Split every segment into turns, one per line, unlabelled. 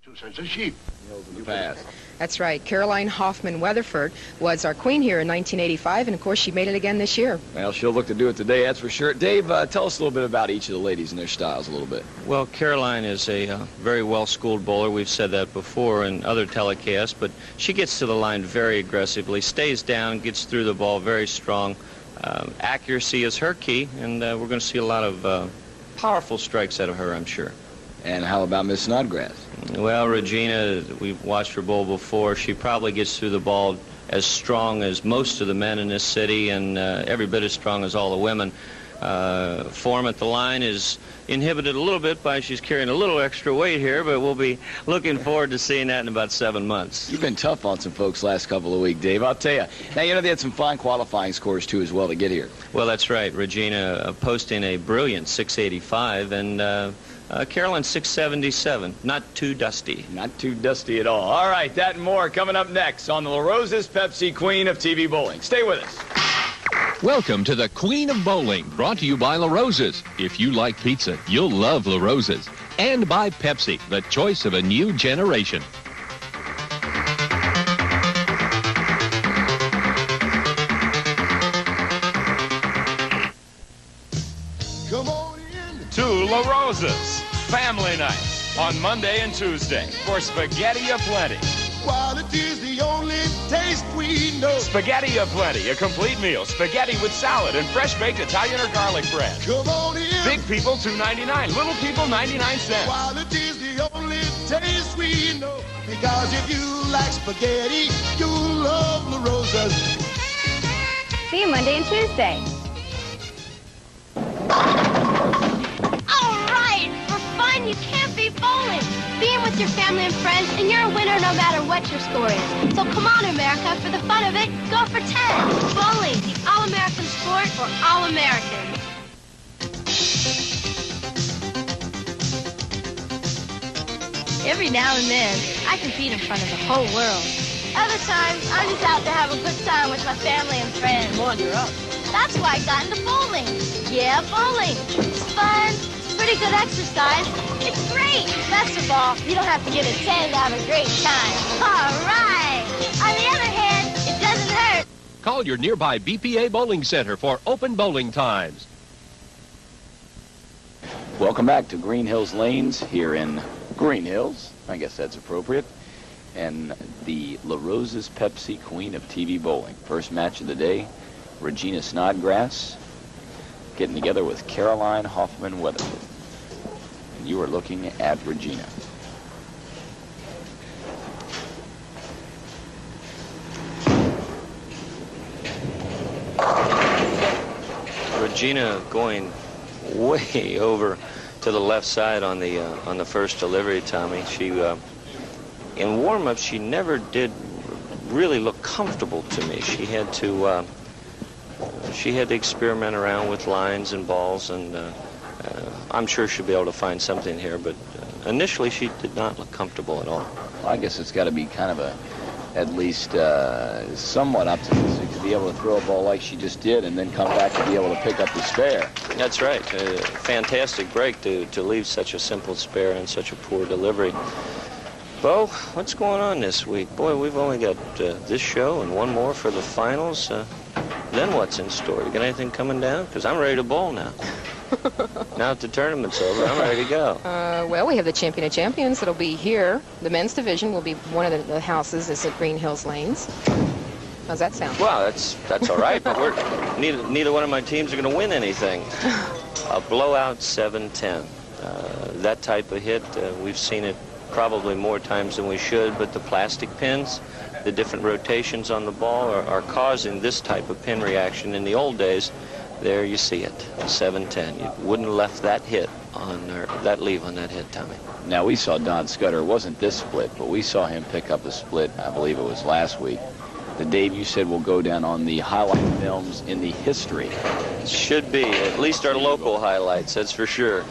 2 cents a sheep.
In the past.
That's right. Caroline Hoffman Weatherford was our queen here in 1985, and of course she made it again this year.
Well, she'll look to do it today, that's for sure. Dave, tell us a little bit about each of the ladies and their styles a little bit.
Well, Caroline is a very well-schooled bowler. We've said that before in other telecasts, but she gets to the line very aggressively, stays down, gets through the ball very strong. Accuracy is her key, and we're going to see a lot of powerful strikes out of her, I'm sure.
And how about Miss Snodgrass?
Well, Regina, we've watched her bowl before. She probably gets through the ball as strong as most of the men in this city, and every bit as strong as all the women. Form at the line is inhibited a little bit by she's carrying a little extra weight here, but we'll be looking forward to seeing that in about 7 months.
You've been tough on some folks last couple of weeks, Dave, I'll tell you. Now, you know, they had some fine qualifying scores, too, as well, to get here.
Well, that's right. Regina posting a brilliant 685, and Caroline 677. Not too dusty.
Not too dusty at all. All right, that and more coming up next on the LaRosa's Pepsi Queen of TV Bowling. Stay with us.
Welcome to the Queen of Bowling, brought to you by LaRosa's. If you like pizza, you'll love LaRosa's. And by Pepsi, the choice of a new generation.
Come on in.
To LaRosa's Family Night on Monday and Tuesday for spaghetti aplenty.
Quality is the only taste we know.
Spaghetti aplenty, a complete meal. Spaghetti with salad and fresh-baked Italian or garlic bread.
Come on in.
Big people, $2.99. Little people, 99 cents.
Quality is the only taste we know. Because if you like spaghetti, you'll love LaRosa's.
See you Monday and Tuesday.
All right, for fun, you can't beat bowling. Being with your family and friends, and you're a winner no matter what your score is. So come on, America, for the fun of it, go for 10. Bowling, the all-American sport for all Americans. Every now and then, I compete in front of the whole world. Other times, I'm just out to have a good time with my family and friends. Wander up. That's why I got into bowling. Yeah, bowling. It's fun. It's pretty good exercise. It's great. Best of all, you don't have to give it 10 to have a great time. All right. On the other hand, it doesn't hurt.
Call your nearby BPA Bowling Center for open bowling times.
Welcome back to Greenhills Lanes here in Greenhills. I guess that's appropriate. And the LaRosa's Pepsi Queen of TV Bowling. First match of the day, Regina Snodgrass getting together with Caroline Hoffman Weatherford. And you are looking at Regina.
Regina going way over to the left side on the first delivery, Tommy. She in warm-up she never did really look comfortable to me. She had to experiment around with lines and balls, and I'm sure she'll be able to find something here, but initially she did not look comfortable at all.
Well, I guess it's got to be kind of at least somewhat optimistic to be able to throw a ball like she just did and then come back and be able to pick up the spare.
That's right. Fantastic break to leave such a simple spare and such a poor delivery. Bo, what's going on this week? Boy, we've only got this show and one more for the finals. Then what's in store? You got anything coming down? Because I'm ready to bowl now. Now that the tournament's over, I'm ready to go.
Well, we have the Champion of Champions that'll be here. The men's division will be one of the houses is at Greenhills Lanes. How's that sound?
Well, that's all right, but neither one of my teams are going to win anything. A blowout 7-10. That type of hit, we've seen it probably more times than we should, but the plastic pins, the different rotations on the ball are causing this type of pin reaction. In the old days, there you see it, 7-10. You wouldn't have left that hit on that leave on that hit, Tommy.
Now, we saw Don Scudder. It wasn't this split, but we saw him pick up a split, I believe it was last week. The Dave, you said will go down on the highlight films in the history.
Should be, at least our local highlights, that's for sure.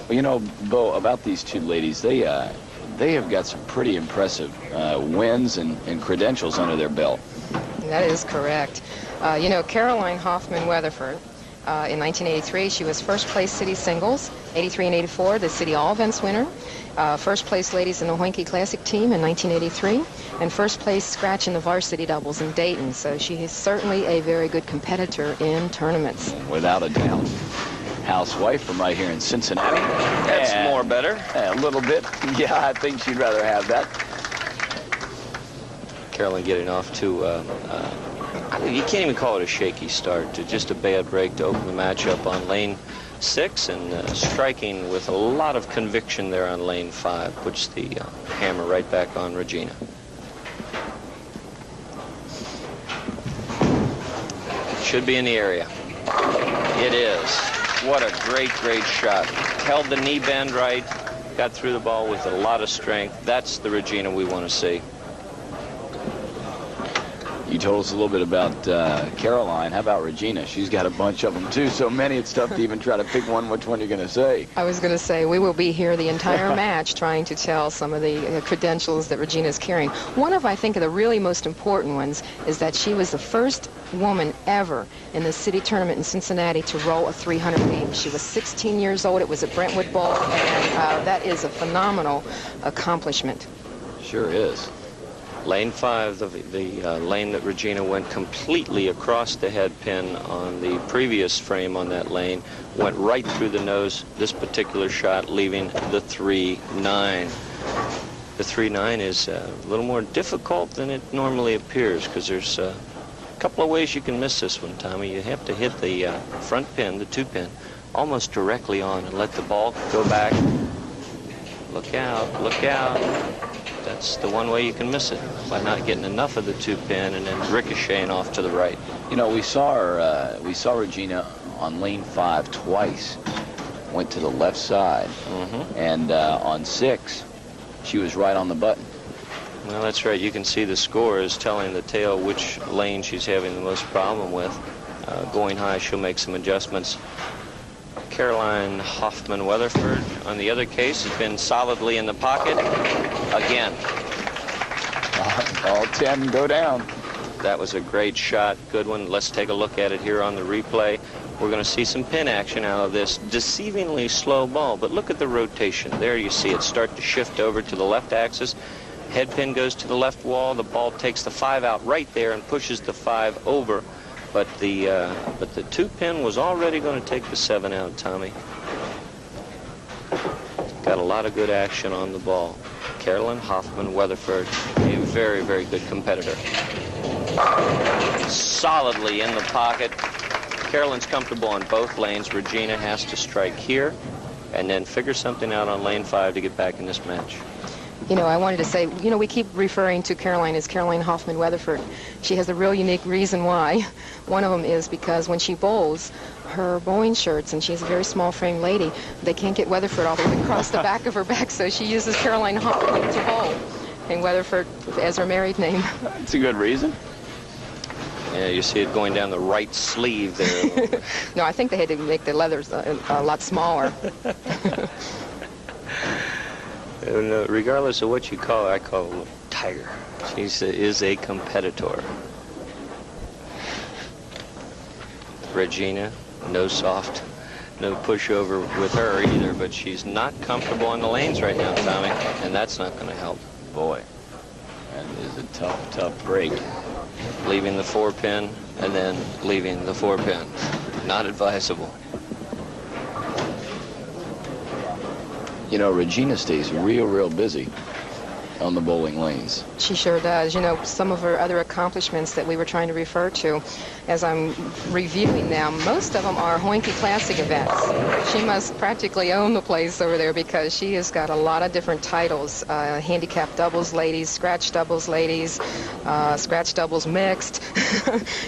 Well, you know, Bo, about these two ladies, they have got some pretty impressive wins and credentials under their belt.
That is correct. You know, Caroline Hoffman Weatherford In 1983, she was first place city singles. 83 and 84, the city all events winner. First place ladies in the Hoinky Classic team in 1983. And first place scratch in the varsity doubles in Dayton. So she is certainly a very good competitor in tournaments.
Without a doubt. Housewife from right here in Cincinnati.
That's more better.
A little bit. Yeah, I think she'd rather have that.
Carolyn getting off to, you can't even call it a shaky start, to just a bad break to open the match up on lane 6, and striking with a lot of conviction there on lane 5, puts the hammer right back on Regina. Should be in the area. It is. What a great, great shot. Held the knee bend right, got through the ball with a lot of strength. That's the Regina we want to see.
You told us a little bit about Caroline. How about Regina? She's got a bunch of them, too. So many, it's tough to even try to pick which one you're going to say.
I was going to say, we will be here the entire match trying to tell some of the credentials that Regina is carrying. One of, I think, of the really most important ones is that she was the first woman ever in the city tournament in Cincinnati to roll a 300 beam. She was 16 years old. It was at Brentwood Bowl, and that is a phenomenal accomplishment.
Sure is.
Lane 5, the lane that Regina went completely across the head pin on the previous frame on that lane, went right through the nose, this particular shot, leaving the 3-9. The 3-9 is a little more difficult than it normally appears, because there's a couple of ways you can miss this one, Tommy. You have to hit the front pin, the 2-pin, almost directly on and let the ball go back. Look out, look out. That's the one way you can miss it, by not getting enough of the 2-pin and then ricocheting off to the right.
You know, we saw Regina on lane 5 twice. Went to the left side, and on 6, she was right on the button.
Well, that's right. You can see the score is telling the tale which lane she's having the most problem with. Going high, she'll make some adjustments. Caroline Hoffman Weatherford, on the other case, has been solidly in the pocket again.
All 10 go down.
That was a great shot, good one. Let's take a look at it here on the replay. We're going to see some pin action out of this deceivingly slow ball, but look at the rotation. There you see it start to shift over to the left axis. Head pin goes to the left wall. The ball takes the 5 out right there and pushes the 5 over. But the 2-pin was already going to take the 7 out, Tommy. Got a lot of good action on the ball. Caroline Hoffman Weatherford, a very, very good competitor. Solidly in the pocket. Carolyn's comfortable on both lanes. Regina has to strike here and then figure something out on lane 5 to get back in this match.
You know, I wanted to say, you know, we keep referring to Caroline as Caroline Hoffman Weatherford. She has a real unique reason why. One of them is because when she bowls, her bowling shirts, and she's a very small frame lady, they can't get Weatherford all the way across the back of her back, so she uses Caroline Hoffman to bowl, and Weatherford as her married name.
That's a good reason.
Yeah, you see it going down the right sleeve there.
No, I think they had to make the leathers a lot smaller.
And, regardless of what you call her, I call her Tiger. She is a competitor. Regina, no soft, no pushover with her either, but she's not comfortable on the lanes right now, Tommy, and that's not going to help.
Boy, that is a tough, tough break.
Leaving the 4-pin and then leaving the 4-pin. Not advisable.
You know, Regina stays real busy on the bowling lanes.
She sure does. You know, some of her other accomplishments that we were trying to refer to, as I'm reviewing them, most of them are Hoinky Classic events. She must practically own the place over there because she has got a lot of different titles. Handicap doubles ladies, scratch doubles ladies, scratch doubles mixed.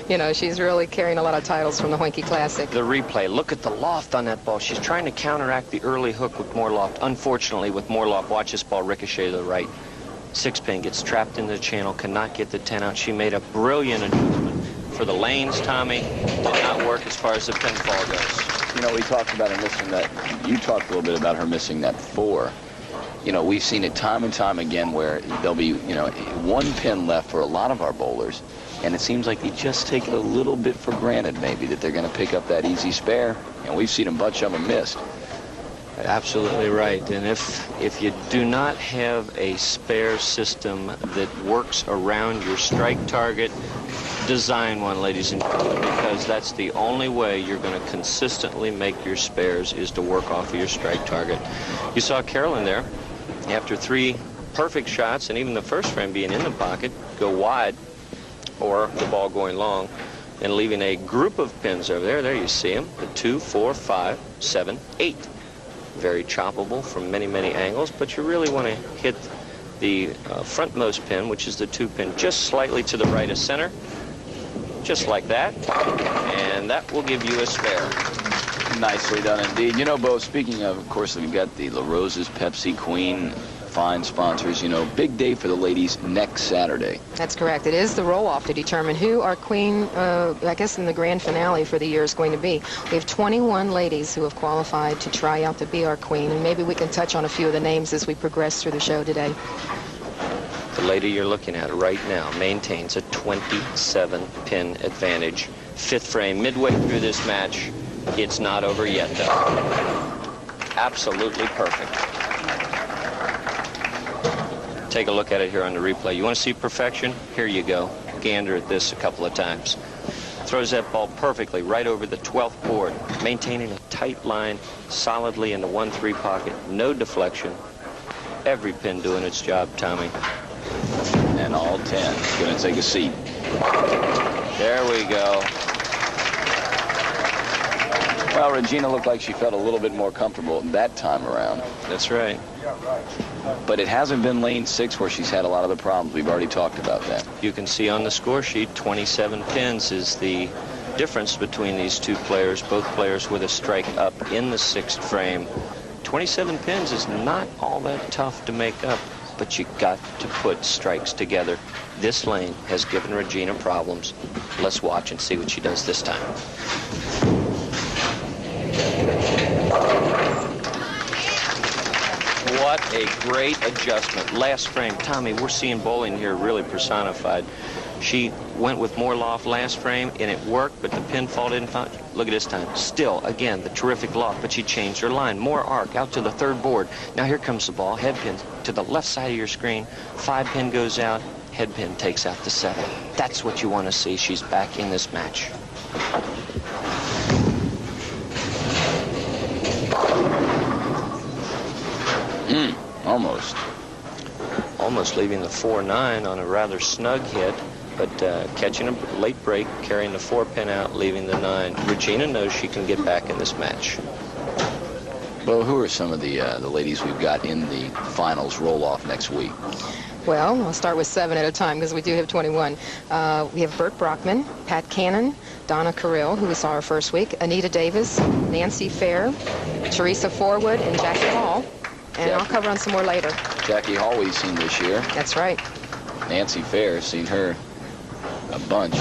You know, she's really carrying a lot of titles from the Hoinky Classic.
The replay, look at the loft on that ball. She's trying to counteract the early hook with more loft. Unfortunately, with more loft, watch this ball ricochet to the right. 6-pin gets trapped in the channel, cannot get the 10 out. She made a brilliant adjustment for the lanes, Tommy. Did not work as far as the pinfall goes.
You know, we talked about her missing that. You talked a little bit about her missing that 4. You know, we've seen it time and time again where there'll be, you know, 1 pin left for a lot of our bowlers. And it seems like they just take it a little bit for granted, maybe, that they're going to pick up that easy spare. And we've seen them butt shove and miss.
Absolutely right. And if you do not have a spare system that works around your strike target, design one, ladies and gentlemen, because that's the only way you're going to consistently make your spares, is to work off of your strike target. You saw Carolyn there, after 3 perfect shots, and even the first frame being in the pocket, go wide, or the ball going long, and leaving a group of pins over there. There you see them, the 2, 4, 5, 7, 8. Very choppable from many, many angles, but you really want to hit the frontmost pin, which is the 2 pin, just slightly to the right of center, just like that, and that will give you a spare.
Nicely done indeed. You know, Bo, speaking of course, we've got the LaRosa's Pepsi Queen, fine sponsors. You know, big day for the ladies next Saturday.
That's correct. It is the roll-off to determine who our queen, I guess in the grand finale for the year, is going to be. We have 21 ladies who have qualified to try out to be our queen, and maybe we can touch on a few of the names as we progress through the show today.
The lady you're looking at right now maintains a 27-pin advantage. 5th frame, midway through this match. It's not over yet, though. Absolutely perfect. Take a look at it here on the replay. You want to see perfection? Here you go. Gander at this a couple of times. Throws that ball perfectly right over the 12th board, maintaining a tight line solidly in the 1-3 pocket. No deflection. Every pin doing its job, Tommy.
And all 10. Going to take a seat.
There we go.
Well, Regina looked like she felt a little bit more comfortable that time around.
That's right.
But it hasn't been lane 6 where she's had a lot of the problems. We've already talked about that.
You can see on the score sheet, 27 pins is the difference between these two players, both players with a strike up in the 6th frame. 27 pins is not all that tough to make up, but you got to put strikes together. This lane has given Regina problems. Let's watch and see what she does this time. What a great adjustment. Last frame, Tommy, we're seeing bowling here really personified. She went with more loft last frame, and it worked, but the pinfall didn't find. Look at this time. Still, again, the terrific loft, but she changed her line. More arc out to the 3rd board. Now here comes the ball. Head pin to the left side of your screen. 5 pin goes out. Head pin takes out the 7. That's what you want to see. She's back in this match. Almost leaving the 4-9 on a rather snug hit, but catching a late break, carrying the 4 pin out, leaving the 9. Regina knows she can get back in this match.
Well, who are some of the ladies we've got in the finals roll-off next week?
Well, I'll start with 7 at a time because we do have 21. We have Bert Brockman, Pat Cannon, Donna Carrill, who we saw her first week, Anita Davis, Nancy Fair, Teresa Forwood, and Jackie Hall. And I'll cover on some more later.
Jackie Hall we've seen this year.
That's right.
Nancy Fair, seen her a bunch.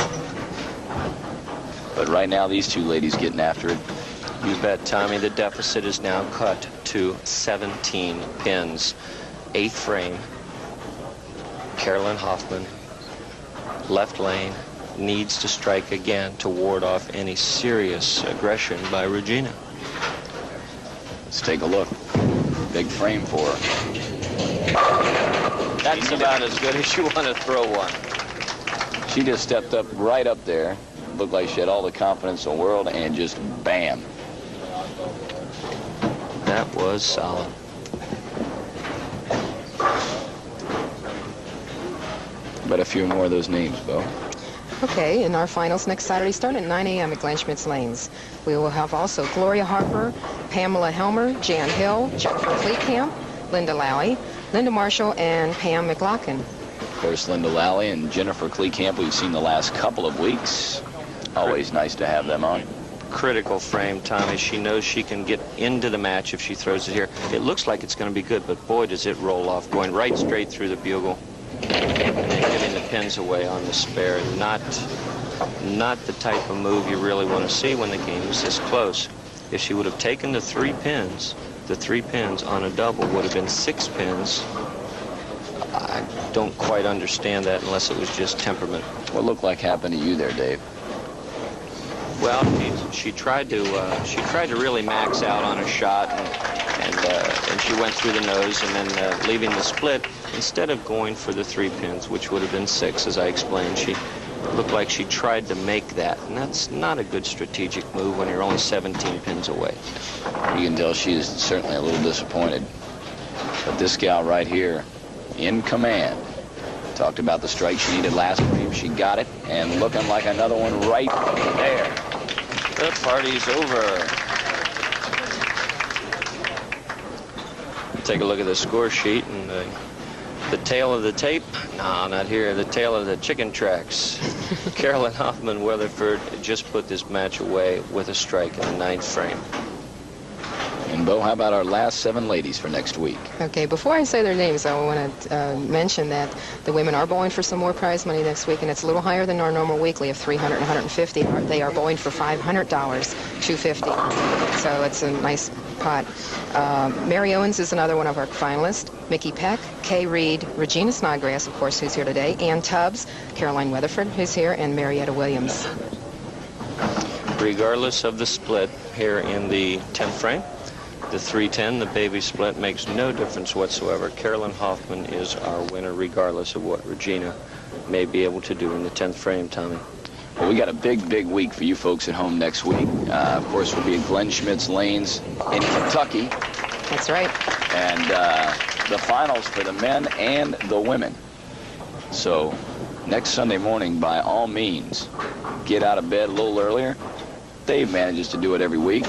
But right now, these two ladies getting after it.
You bet, Tommy. The deficit is now cut to 17 pins. 8th frame. Carolyn Hoffman, left lane, needs to strike again to ward off any serious aggression by Regina.
Let's take a look. Big frame for her.
That's about as good as you want to throw one.
She just stepped up right up there. Looked like she had all the confidence in the world, and just bam.
That was solid.
But a few more of those names, Bo.
Okay, in our finals next Saturday, start at 9 a.m. at Glenschmidt's Lanes. We will have also Gloria Harper, Pamela Helmer, Jan Hill, Jennifer Fleetcamp, Linda Lally, Linda Marshall, and Pam McLaughlin.
Of course, Linda Lally and Jennifer Fleetcamp we've seen the last couple of weeks. Always nice to have them on.
Critical frame, Tommy. She knows she can get into the match if she throws it here. It looks like it's going to be good, but boy, does it roll off, going right straight through the bugle. Giving the pins away on the spare. Not the type of move you really want to see when the game is this close. If she would have taken the 3 pins, the 3 pins on a double would have been 6 pins. don't quite understand that unless it was just temperament.
What looked like happened to you there, Dave?
Well, she tried to really max out on a shot, and she went through the nose, and then leaving the split, instead of going for the 3 pins, which would have been 6, as I explained, she looked like she tried to make that, and that's not a good strategic move when you're only 17 pins away.
You can tell she is certainly a little disappointed. But this gal right here, in command, talked about the strike she needed last frame. She got it, and looking like another one right there.
The party's over. Take a look at the score sheet and the tail of the tape. No, not here. The tail of the chicken tracks. Carolyn Hoffman Weatherford just put this match away with a strike in the 9th frame.
And Bo, how about our last 7 ladies for next week?
Okay, before I say their names, I want to mention that the women are bowling for some more prize money next week, and it's a little higher than our normal weekly of $300 and $150. They are bowling for $500, $250. So it's a nice pot. Mary Owens is another one of our finalists. Mickey Peck, Kay Reed, Regina Snodgrass, of course, who's here today, Ann Tubbs, Caroline Weatherford, who's here, and Marietta Williams.
Regardless of the split here in the 10th frame, the 3-10, the baby split, makes no difference whatsoever. Carolyn Hoffman is our winner, regardless of what Regina may be able to do in the 10th frame, Tommy.
Well, we got a big week for you folks at home next week. Of course, we'll be at Glenn Schmidt's Lanes in Kentucky.
That's right.
And the finals for the men and the women. So next Sunday morning, by all means, get out of bed a little earlier. Dave manages to do it every week.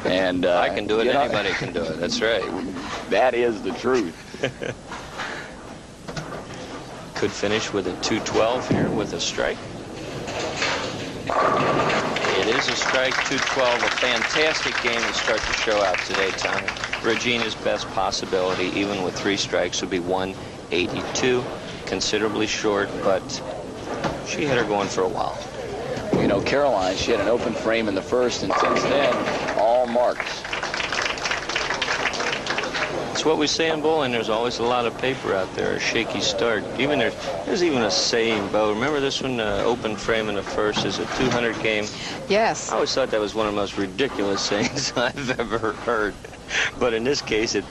And
I can do it, anybody can do it. That's right.
That is the truth.
Could finish with a 212 here with a strike. It is a strike, 212, a fantastic game to start the show out today, Tom. Regina's best possibility, even with 3 strikes, would be 182. Considerably short, but she had her going for a while.
You know, Caroline, she had an open frame in the first, and since then, all marks.
It's what we say in bowling. There's always a lot of paper out there, a shaky start. Even there's even a saying, Bo. Remember this one, open frame in the first is a 200 game?
Yes.
I always thought that was one of the most ridiculous sayings I've ever heard. But in this case, it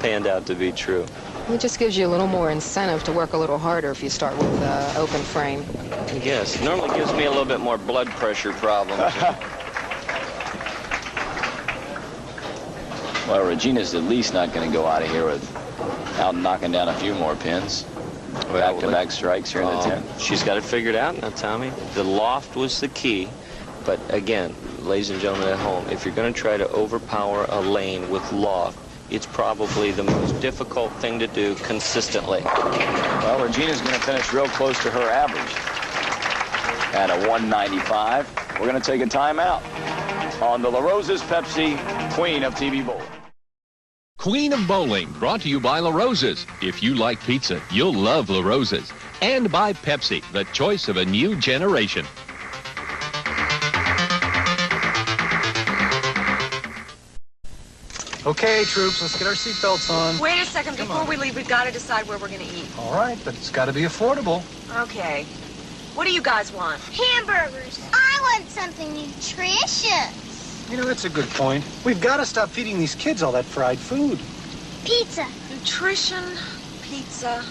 panned out to be true.
It just gives you a little more incentive to work a little harder if you start with open frame.
Yes, it normally gives me a little bit more blood pressure problems.
Well, Regina's at least not going to go out of here without knocking down a few more pins. Back-to-back strikes here in the 10th.
She's got it figured out now, Tommy. The loft was the key. But again, ladies and gentlemen at home, if you're going to try to overpower a lane with loft, it's probably the most difficult thing to do consistently.
Well, Regina's going to finish real close to her average at a 195. We're going to take a timeout on the LaRosa's Pepsi Queen of TV Bowling.
Queen of Bowling, brought to you by LaRosa's. If you like pizza, you'll love LaRosa's. And by Pepsi, the choice of a new generation.
Okay, troops, let's get our seatbelts on.
Wait a second. Before we leave, we've got to decide where we're going to eat.
All right, but it's got to be affordable.
Okay. What do you guys want?
Hamburgers. I want something nutritious.
You know, that's a good point. We've got to stop feeding these kids all that fried food.
Pizza.
Nutrition, pizza.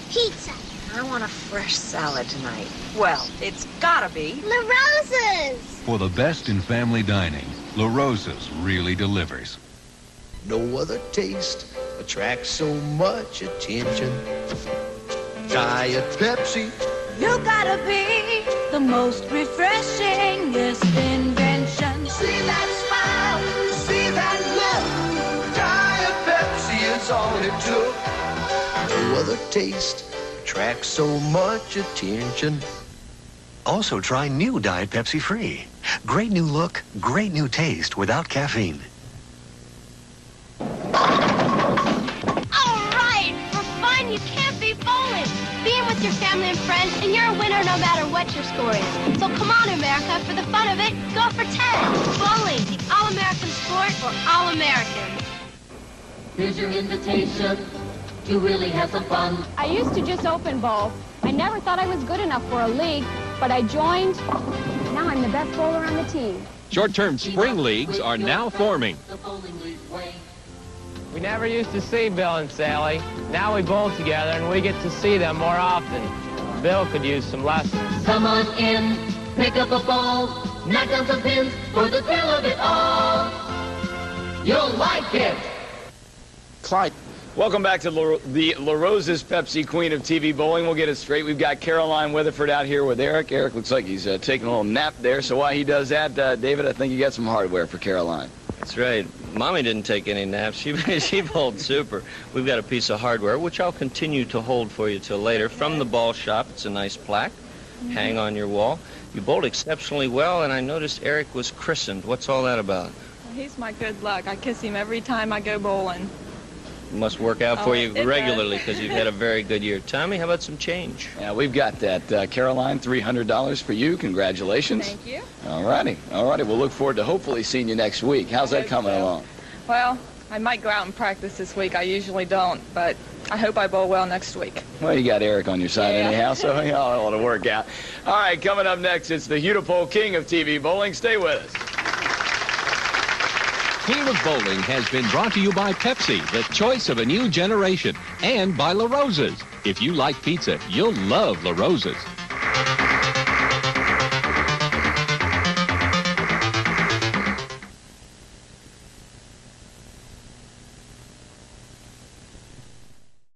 Pizza.
I want a fresh salad tonight. Well, it's got to be
LaRosa's.
For the best in family dining, LaRosa's really delivers.
No other taste attracts so much attention. Diet Pepsi.
You gotta be the most refreshingest invention.
See that smile, see that look. Diet Pepsi is all it took. No other taste attracts so much attention.
Also try new Diet Pepsi Free. Great new look, great new taste without caffeine.
With your family and friends, and you're a winner no matter what your score is. So come on, America, for the fun of it, go for 10. Bowling, the all-American sport for all Americans.
Here's your invitation You really have some fun.
I used to just open bowl. I never thought I was good enough for a league, but I joined. Now I'm the best bowler on the team.
Short-term spring leagues are now forming.
We never used to see Bill and Sally. Now we bowl together and we get to see them more often. Bill could use some lessons.
Come on in, pick up a ball, knock down some pins for the thrill of it all. You'll like it.
Clyde.
Welcome back to the LaRosa's Pepsi Queen of TV Bowling. We'll get it straight. We've got Caroline Weatherford out here with Eric. Eric looks like he's taking a little nap there. So while he does that, David, I think you got some hardware for Caroline.
That's right. Mommy didn't take any naps. She bowled super. We've got a piece of hardware, which I'll continue to hold for you till later. From the ball shop, it's a nice plaque. Hang on your wall. You bowled exceptionally well, and I noticed Eric was christened. What's all that about?
Well, he's my good luck. I kiss him every time I go bowling.
Must work out for you
it
regularly
does.
because you've had a very good year. Tommy, how about some change?
Yeah, we've got that. Caroline, $300 for you. Congratulations.
Thank you.
All righty. We'll look forward to hopefully seeing you next week. How's that coming along?
Well, I might go out and practice this week. I usually don't, but I hope I bowl well next week.
Well, you got Eric on your side anyhow, so you all want to work out. All right, coming up next, it's the Hudepohl King of TV Bowling. Stay with us.
Queen of Bowling has been brought to you by Pepsi, the choice of a new generation, and by LaRosa's. If you like pizza, you'll love LaRosa's.